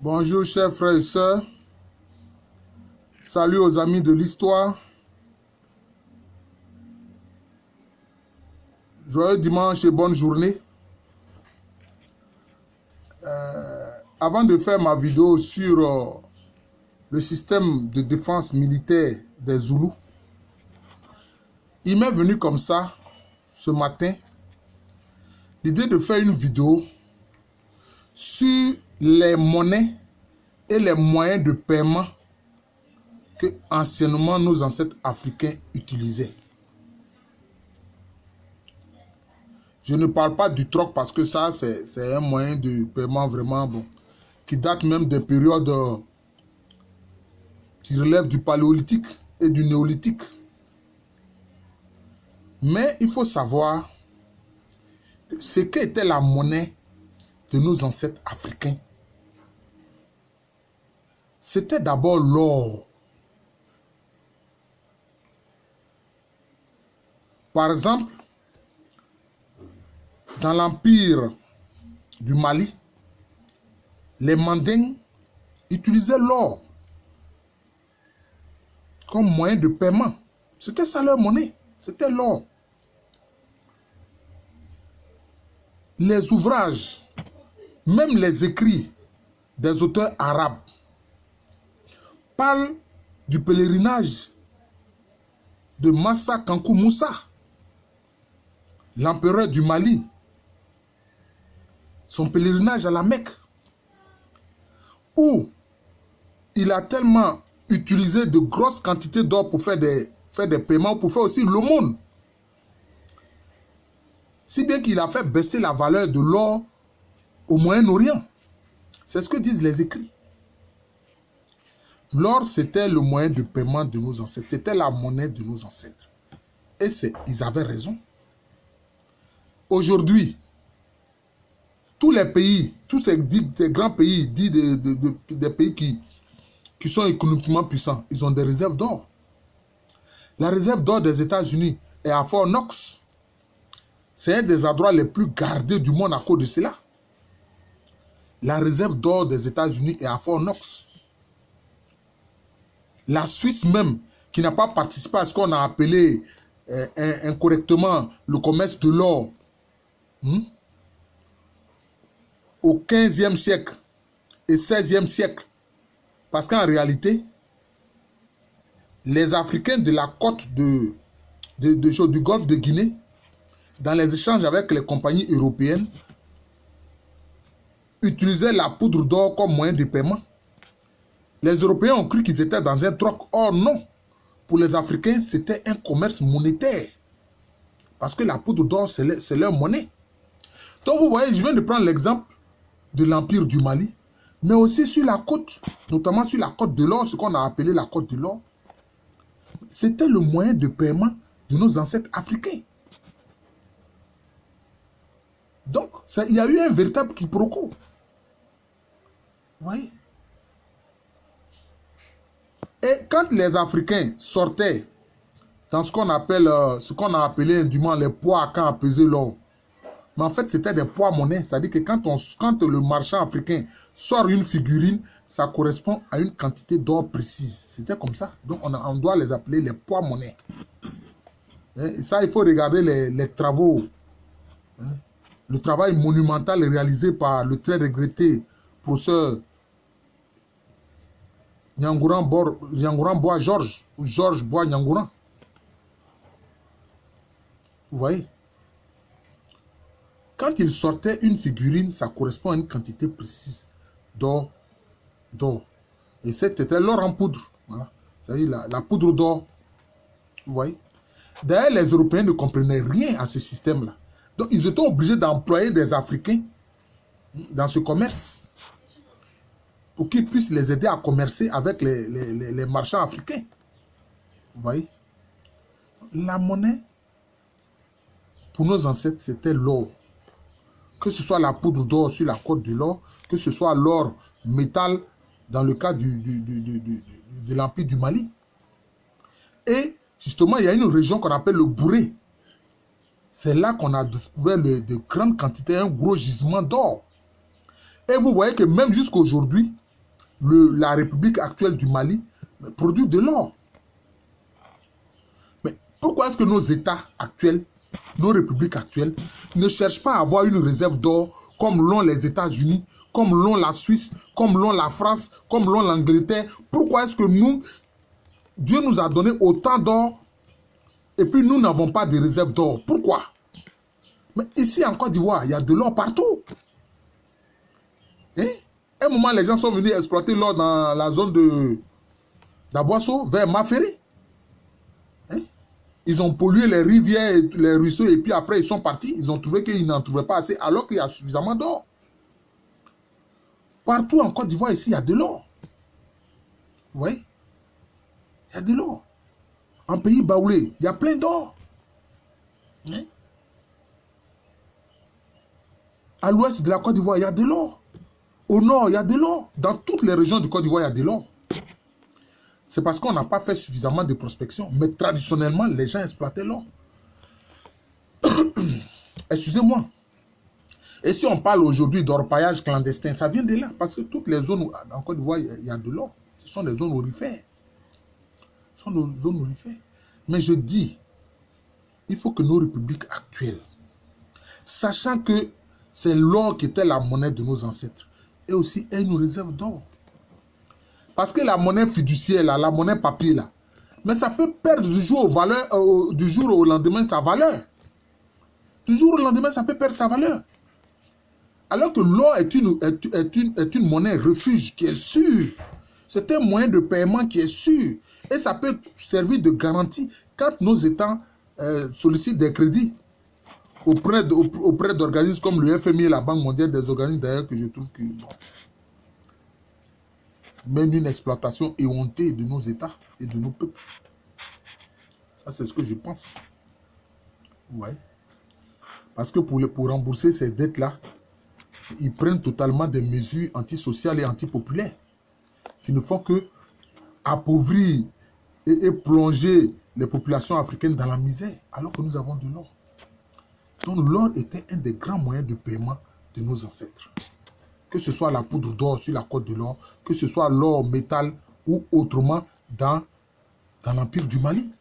Bonjour chers frères et sœurs, salut aux amis de l'histoire, joyeux dimanche et bonne journée. Avant de faire ma vidéo sur le système de défense militaire des Zoulous, il m'est venu comme ça, ce matin, l'idée de faire une vidéo sur les monnaies et les moyens de paiement que anciennement nos ancêtres africains utilisaient. Je ne parle pas du troc parce que ça, c'est un moyen de paiement vraiment bon, qui date même des périodes qui relèvent du paléolithique et du néolithique. Mais il faut savoir ce qu'était la monnaie de nos ancêtres africains. C'était d'abord l'or. Par exemple, dans l'empire du Mali, les Mandingues utilisaient l'or comme moyen de paiement. C'était ça leur monnaie, c'était l'or. Les ouvrages, même les écrits des auteurs arabes, parlent du pèlerinage de Massa Kankou Moussa, l'empereur du Mali, son pèlerinage à la Mecque, où il a tellement utilisé de grosses quantités d'or pour faire des paiements, pour faire aussi l'aumône. Si bien qu'il a fait baisser la valeur de l'or au Moyen-Orient. C'est ce que disent les écrits. L'or, c'était le moyen de paiement de nos ancêtres. C'était la monnaie de nos ancêtres. Et ils avaient raison. Aujourd'hui, tous les pays, tous ces grands pays, dits des pays qui sont économiquement puissants, ils ont des réserves d'or. La réserve d'or des États-Unis est à Fort Knox. C'est un des endroits les plus gardés du monde à cause de cela. La réserve d'or des États-Unis est à Fort Knox. La Suisse même, qui n'a pas participé à ce qu'on a appelé incorrectement le commerce de l'or, au 15e siècle et 16e siècle. Parce qu'en réalité, les Africains de la côte du golfe de Guinée, dans les échanges avec les compagnies européennes, utilisaient la poudre d'or comme moyen de paiement. Les Européens ont cru qu'ils étaient dans un troc. Or non, pour les Africains, c'était un commerce monétaire. Parce que la poudre d'or, c'est leur monnaie. Donc vous voyez, je viens de prendre l'exemple de l'Empire du Mali, mais aussi sur la côte, notamment sur la côte de l'or, ce qu'on a appelé la côte de l'or. C'était le moyen de paiement de nos ancêtres africains. Donc, il y a eu un véritable quiproquo. Vous voyez? Et quand les Africains sortaient dans ce qu'on appelle, ce qu'on a appelé du moins les poids quand à peser l'or, mais en fait c'était des poids monnaie, c'est-à-dire que quand le marchand africain sort une figurine, ça correspond à une quantité d'or précise. C'était comme ça. Donc on doit les appeler les poids monnaie. Et ça, il faut regarder les travaux. Le travail monumental réalisé par le très regretté professeur Nyangouran Bois Georges, ou Georges Bois Nyangouran. Vous voyez? Quand il sortait une figurine, ça correspond à une quantité précise d'or. Et c'était l'or en poudre. Voilà. C'est-à-dire la poudre d'or. Vous voyez? D'ailleurs, les Européens ne comprenaient rien à ce système-là. Donc, ils étaient obligés d'employer des Africains dans ce commerce pour qu'ils puissent les aider à commercer avec les marchands africains. Vous voyez? La monnaie, pour nos ancêtres, c'était l'or. Que ce soit la poudre d'or sur la côte de l'or, que ce soit l'or métal dans le cas de l'Empire du Mali. Et justement, il y a une région qu'on appelle le Bouré. C'est là qu'on a trouvé de grandes quantités, un gros gisement d'or. Et vous voyez que même jusqu'à aujourd'hui, la République actuelle du Mali produit de l'or. Mais pourquoi est-ce que nos États actuels, nos républiques actuelles, ne cherchent pas à avoir une réserve d'or comme l'ont les États-Unis, comme l'ont la Suisse, comme l'ont la France, comme l'ont l'Angleterre? Pourquoi est-ce que nous, Dieu nous a donné autant d'or et puis nous n'avons pas de réserve d'or? Pourquoi? Mais ici en Côte d'Ivoire, il y a de l'or partout. Hein? À un moment, les gens sont venus exploiter l'or dans la zone d'Aboisseau, vers Maféré. Hein? Ils ont pollué les rivières, et les ruisseaux, et puis après, ils sont partis. Ils ont trouvé qu'ils n'en trouvaient pas assez, alors qu'il y a suffisamment d'or. Partout en Côte d'Ivoire, ici, il y a de l'or. Vous voyez? Il y a de l'or. En pays baoulé, il y a plein d'or. Hein? À l'ouest de la Côte d'Ivoire, il y a de l'or. Au nord, il y a de l'or. Dans toutes les régions du Côte d'Ivoire, il y a de l'or. C'est parce qu'on n'a pas fait suffisamment de prospection. Mais traditionnellement, les gens exploitaient l'or. Excusez-moi. Et si on parle aujourd'hui d'orpaillage clandestin, ça vient de là. Parce que toutes les zones où, en Côte d'Ivoire, il y a de l'or. Ce sont des zones aurifères. Ce sont des zones aurifères. Mais je dis, il faut que nos républiques actuelles, sachant que c'est l'or qui était la monnaie de nos ancêtres, et aussi aient une réserve d'or. Parce que la monnaie fiduciaire, là, la monnaie papier, là, mais ça peut perdre du jour au lendemain sa valeur. Du jour au lendemain, ça peut perdre sa valeur. Alors que l'or est une monnaie refuge qui est sûre. C'est un moyen de paiement qui est sûr. Et ça peut servir de garantie quand nos États sollicitent des crédits auprès d'organismes comme le FMI et la Banque mondiale, des organismes d'ailleurs que je trouve que bon, mènent une exploitation éhontée de nos États et de nos peuples. Ça, c'est ce que je pense. Ouais. Parce que pour rembourser ces dettes-là, ils prennent totalement des mesures antisociales et antipopulaires qui ne font que appauvrir et plonger les populations africaines dans la misère, alors que nous avons de l'or. Donc l'or était un des grands moyens de paiement de nos ancêtres. Que ce soit la poudre d'or sur la côte de l'or, que ce soit l'or métal ou autrement dans l'Empire du Mali.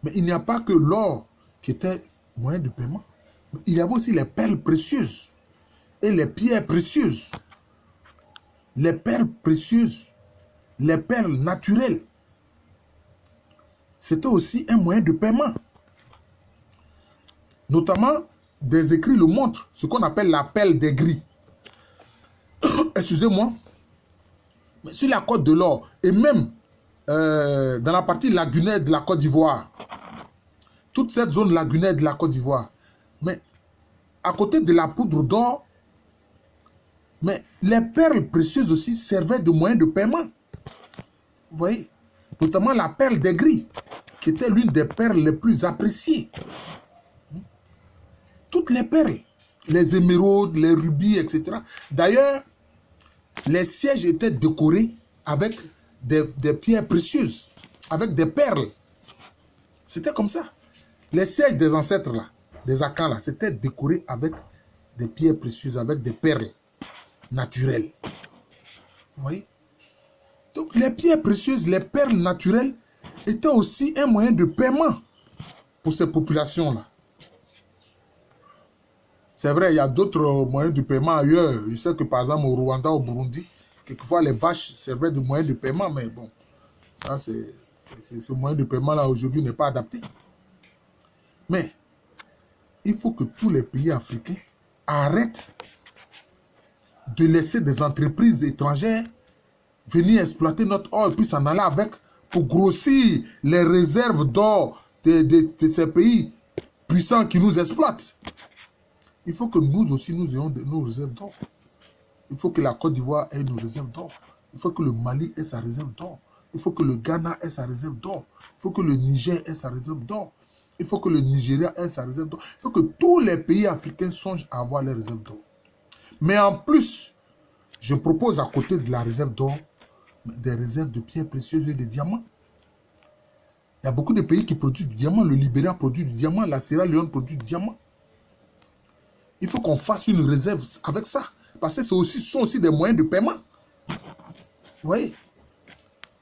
Mais il n'y a pas que l'or qui était moyen de paiement. Il y avait aussi les perles précieuses et les pierres précieuses. Les perles précieuses, les perles naturelles. C'était aussi un moyen de paiement. Notamment, des écrits le montrent, ce qu'on appelle la perle des gris. Excusez-moi. Mais sur la côte de l'or, et même dans la partie lagunaire de la Côte d'Ivoire, toute cette zone lagunaire de la Côte d'Ivoire, mais à côté de la poudre d'or, mais les perles précieuses aussi servaient de moyen de paiement. Vous voyez? Notamment la perle des gris, qui était l'une des perles les plus appréciées. Toutes les perles, les émeraudes, les rubis, etc. D'ailleurs, les sièges étaient décorés avec des pierres précieuses, avec des perles. C'était comme ça. Les sièges des ancêtres, là, des Akans, là, c'était décoré avec des pierres précieuses, avec des perles naturelles. Vous voyez? Donc, les pierres précieuses, les perles naturelles étaient aussi un moyen de paiement pour ces populations-là. C'est vrai, il y a d'autres moyens de paiement ailleurs. Je sais que par exemple au Rwanda, au Burundi, quelquefois les vaches servaient de moyen de paiement, mais bon, ça ce moyen de paiement-là aujourd'hui n'est pas adapté. Mais il faut que tous les pays africains arrêtent de laisser des entreprises étrangères venir exploiter notre or et puis s'en aller avec pour grossir les réserves d'or de ces pays puissants qui nous exploitent. Il faut que nous aussi, nous ayons nos réserves d'or. Il faut que la Côte d'Ivoire ait une réserve d'or. Il faut que le Mali ait sa réserve d'or. Il faut que le Ghana ait sa réserve d'or. Il faut que le Niger ait sa réserve d'or. Il faut que le Nigeria ait sa réserve d'or. Il faut que tous les pays africains songent à avoir les réserves d'or. Mais en plus, je propose à côté de la réserve d'or, des réserves de pierres précieuses et de diamants. Il y a beaucoup de pays qui produisent du diamant. Le Libéria produit du diamant. La Sierra Leone produit du diamant. Il faut qu'on fasse une réserve avec ça. Parce que ce sont aussi des moyens de paiement. Vous voyez?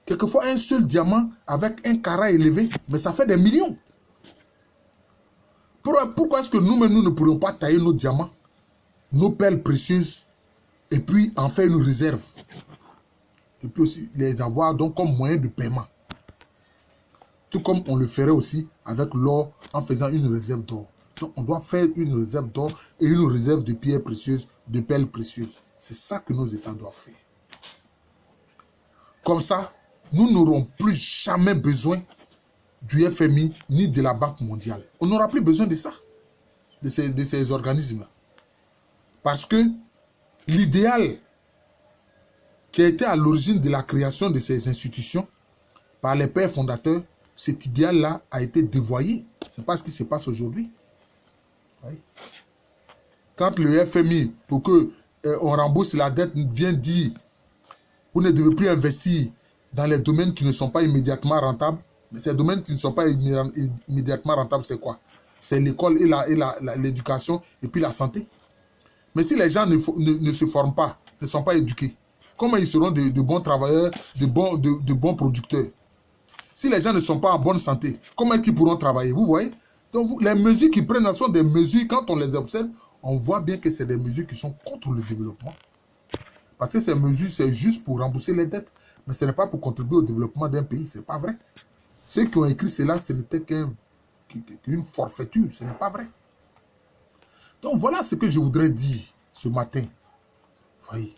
Quelquefois, un seul diamant avec un carat élevé, mais ça fait des millions. Pourquoi est-ce que nous-mêmes, nous ne pourrions pas tailler nos diamants, nos perles précieuses, et puis en faire une réserve? Et puis aussi les avoir donc comme moyen de paiement. Tout comme on le ferait aussi avec l'or en faisant une réserve d'or. Donc on doit faire une réserve d'or et une réserve de pierres précieuses, de perles précieuses. C'est ça que nos États doivent faire. Comme ça, nous n'aurons plus jamais besoin du FMI ni de la Banque mondiale. On n'aura plus besoin de ça, de ces organismes-là. Parce que l'idéal qui a été à l'origine de la création de ces institutions par les pères fondateurs, cet idéal-là a été dévoyé. C'est pas ce qui se passe aujourd'hui. Oui. Quand le FMI, pour que on rembourse la dette, vient dire vous ne devez plus investir dans les domaines qui ne sont pas immédiatement rentables. Mais ces domaines qui ne sont pas immédiatement rentables, c'est quoi? C'est l'école et l'éducation et puis la santé. Mais si les gens ne se forment pas, ne sont pas éduqués, comment ils seront de bons travailleurs, de bons producteurs? Si les gens ne sont pas en bonne santé, comment est-ce qu'ils pourront travailler? Vous voyez? Donc les mesures qu'ils prennent sont des mesures, quand on les observe, on voit bien que c'est des mesures qui sont contre le développement. Parce que ces mesures, c'est juste pour rembourser les dettes. Mais ce n'est pas pour contribuer au développement d'un pays. Ce n'est pas vrai. Ceux qui ont écrit cela, ce n'était qu'une forfaiture. Ce n'est pas vrai. Donc voilà ce que je voudrais dire ce matin. Vous voyez,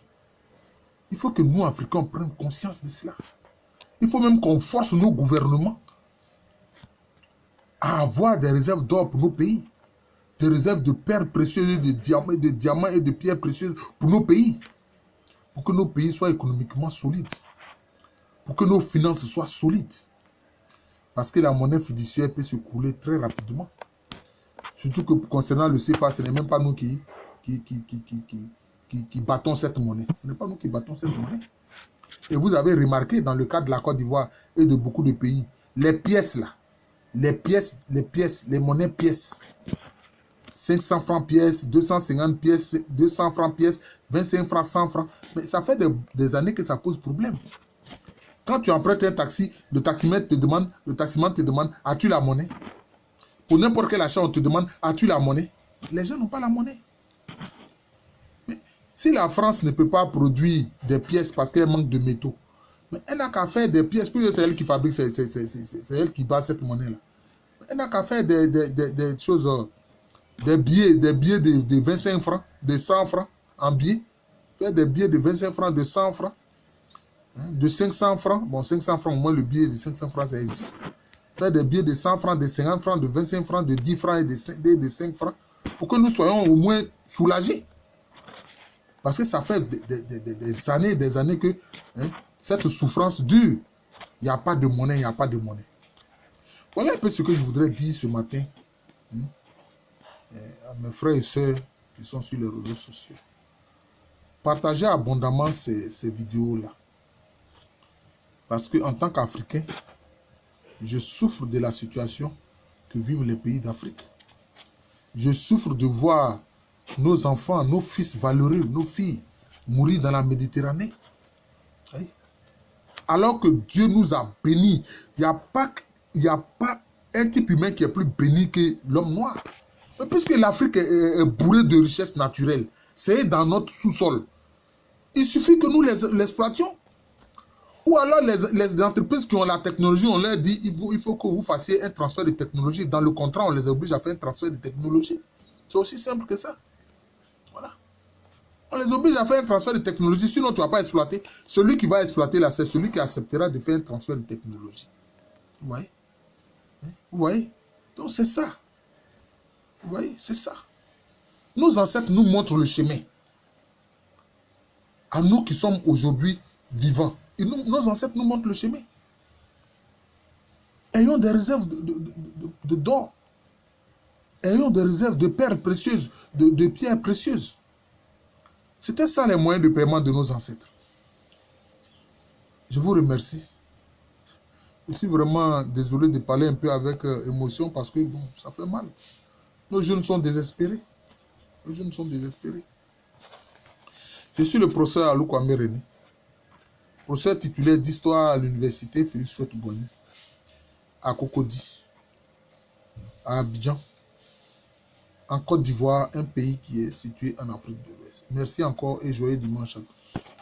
il faut que nous, Africains, prenions conscience de cela. Il faut même qu'on force nos gouvernements à avoir des réserves d'or pour nos pays. Des réserves de perles précieuses, de diamants et de pierres précieuses pour nos pays. Pour que nos pays soient économiquement solides. Pour que nos finances soient solides. Parce que la monnaie fiduciaire peut se couler très rapidement. Surtout que concernant le CFA, ce n'est même pas nous qui battons cette monnaie. Ce n'est pas nous qui battons cette monnaie. Et vous avez remarqué dans le cas de la Côte d'Ivoire et de beaucoup de pays, les pièces là, les monnaies pièces, 500 francs pièces, 250 pièces, 200 francs pièces, 25 francs, 100 francs. Mais ça fait des années que ça pose problème. Quand tu empruntes un taxi, le taximan te demande, as-tu la monnaie? Pour n'importe quel achat, on te demande, as-tu la monnaie? Les gens n'ont pas la monnaie. Mais si la France ne peut pas produire des pièces parce qu'elle manque de métaux, mais elle n'a qu'à faire des pièces, puisque c'est elle qui fabrique, c'est elle qui bat cette monnaie-là. Elle n'a qu'à faire des choses, des billets de 25 francs, de 100 francs en billets. Faire des billets de 25 francs, de 100 francs, hein, de 500 francs. Bon, 500 francs, au moins le billet de 500 francs, ça existe. Faire des billets de 100 francs, de 50 francs, de 25 francs, de 10 francs et de 5 francs. Pour que nous soyons au moins soulagés. Parce que ça fait des années que hein, cette souffrance dure. Il n'y a pas de monnaie, il n'y a pas de monnaie. Voilà un peu ce que je voudrais dire ce matin hein, à mes frères et sœurs qui sont sur les réseaux sociaux. Partagez abondamment ces vidéos-là. Parce qu'en tant qu'Africain, je souffre de la situation que vivent les pays d'Afrique. Je souffre de voir nos enfants, nos fils valeureux, nos filles mourir dans la Méditerranée. Oui. Alors que Dieu nous a bénis. Il n'y a pas un type humain qui est plus béni que l'homme noir. Mais puisque l'Afrique est bourrée de richesses naturelles, c'est dans notre sous-sol. Il suffit que nous l'exploitions. Ou alors les entreprises qui ont la technologie, on leur dit il faut que vous fassiez un transfert de technologie. Dans le contrat, on les oblige à faire un transfert de technologie. C'est aussi simple que ça. Voilà. On les oblige à faire un transfert de technologie, sinon tu ne vas pas exploiter. Celui qui va exploiter là, c'est celui qui acceptera de faire un transfert de technologie. Vous voyez? Vous voyez? Donc c'est ça. Vous voyez? C'est ça. Nos ancêtres nous montrent le chemin. À nous qui sommes aujourd'hui vivants. Et nos ancêtres nous montrent le chemin. Ayons des réserves d'or. Ayons des réserves de perles précieuses, de pierres précieuses. C'était ça les moyens de paiement de nos ancêtres. Je vous remercie. Je suis vraiment désolé de parler un peu avec émotion parce que bon, ça fait mal. Nos jeunes sont désespérés. Nos jeunes sont désespérés. Je suis le professeur Alou Kwame René. Professeur titulaire d'histoire à l'université Félix Houphouët-Boigny, à Cocody, à Abidjan, en Côte d'Ivoire, un pays qui est situé en Afrique de l'Ouest. Merci encore et joyeux dimanche à tous.